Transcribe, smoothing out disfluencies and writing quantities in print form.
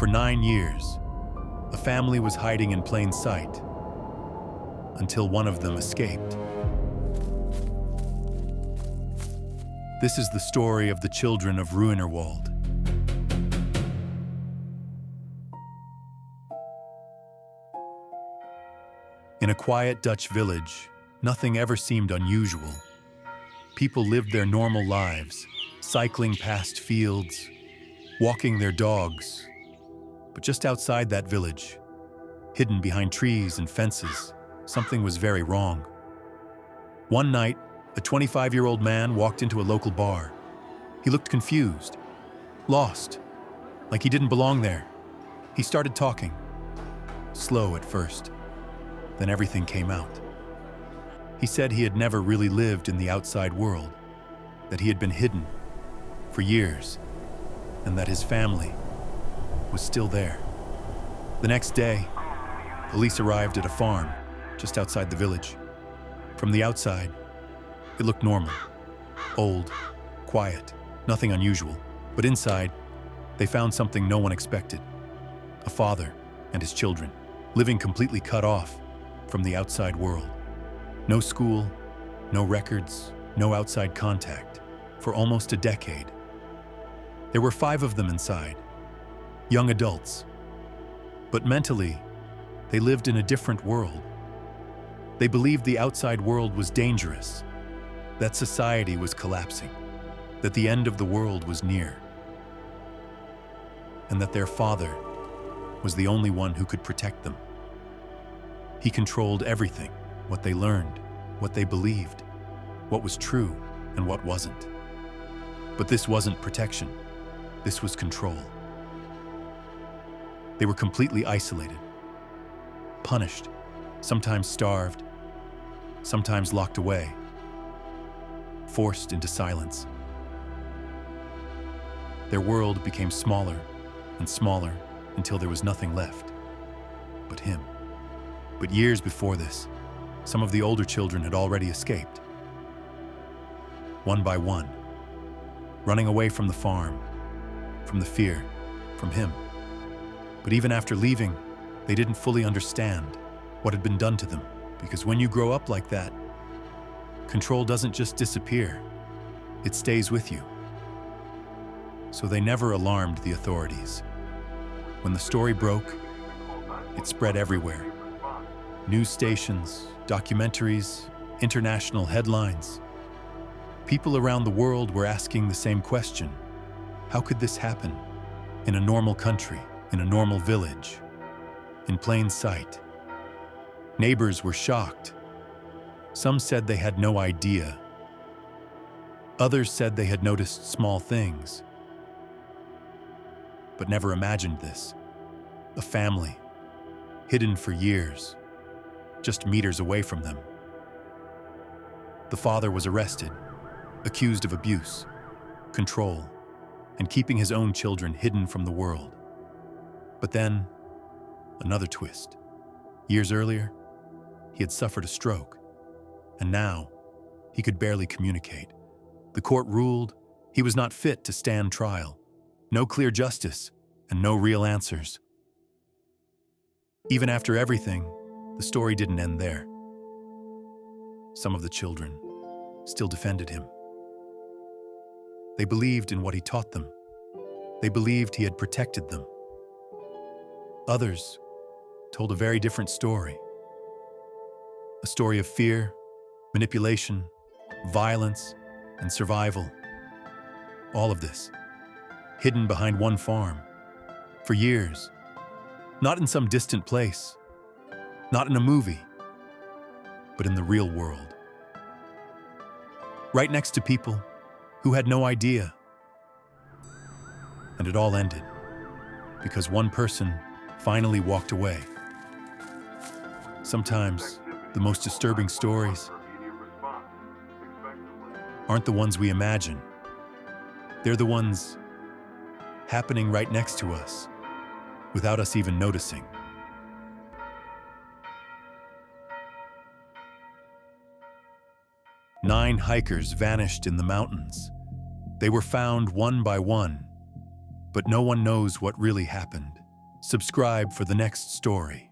For 9 years, a family was hiding in plain sight until one of them escaped. This is the story of the children of Ruinerwold. In a quiet Dutch village, nothing ever seemed unusual. People lived their normal lives, cycling past fields, walking their dogs. But just outside that village, hidden behind trees and fences, something was very wrong. One night, a 25-year-old man walked into a local bar. He looked confused, lost, like he didn't belong there. He started talking, slow at first. Then everything came out. He said he had never really lived in the outside world, that he had been hidden for years, and that his family was still there. The next day, police arrived at a farm just outside the village. From the outside, it looked normal, old, quiet, nothing unusual. But inside, they found something no one expected. A father and his children, living completely cut off from the outside world. No school, no records, no outside contact, for almost a decade. There were 5 of them inside, young adults. But mentally, they lived in a different world. They believed the outside world was dangerous, that society was collapsing, that the end of the world was near, and that their father was the only one who could protect them. He controlled everything, what they learned, what they believed, what was true and what wasn't. But this wasn't protection, this was control. They were completely isolated, punished, sometimes starved, sometimes locked away, forced into silence. Their world became smaller and smaller until there was nothing left but him. But years before this, some of the older children had already escaped. One by one, running away from the farm, from the fear, from him. But even after leaving, they didn't fully understand what had been done to them, because when you grow up like that, control doesn't just disappear, it stays with you. So they never alarmed the authorities. When the story broke, it spread everywhere. News stations, documentaries, international headlines. People around the world were asking the same question. How could this happen in a normal country, in a normal village, in plain sight? Neighbors were shocked. Some said they had no idea. Others said they had noticed small things, but never imagined this. A family, hidden for years, just meters away from them. The father was arrested, accused of abuse, control, and keeping his own children hidden from the world. But then, another twist. Years earlier, he had suffered a stroke, and now he could barely communicate. The court ruled he was not fit to stand trial. No clear justice and no real answers. Even after everything, the story didn't end there. Some of the children still defended him. They believed in what he taught them. They believed he had protected them. Others told a very different story. A story of fear, manipulation, violence, and survival. All of this, hidden behind one farm, for years. Not in some distant place, not in a movie, but in the real world. Right next to people who had no idea. And it all ended because one person finally walked away. Sometimes the most disturbing stories aren't the ones we imagine. They're the ones happening right next to us without us even noticing. Nine hikers vanished in the mountains. They were found one by one, but no one knows what really happened. Subscribe for the next story.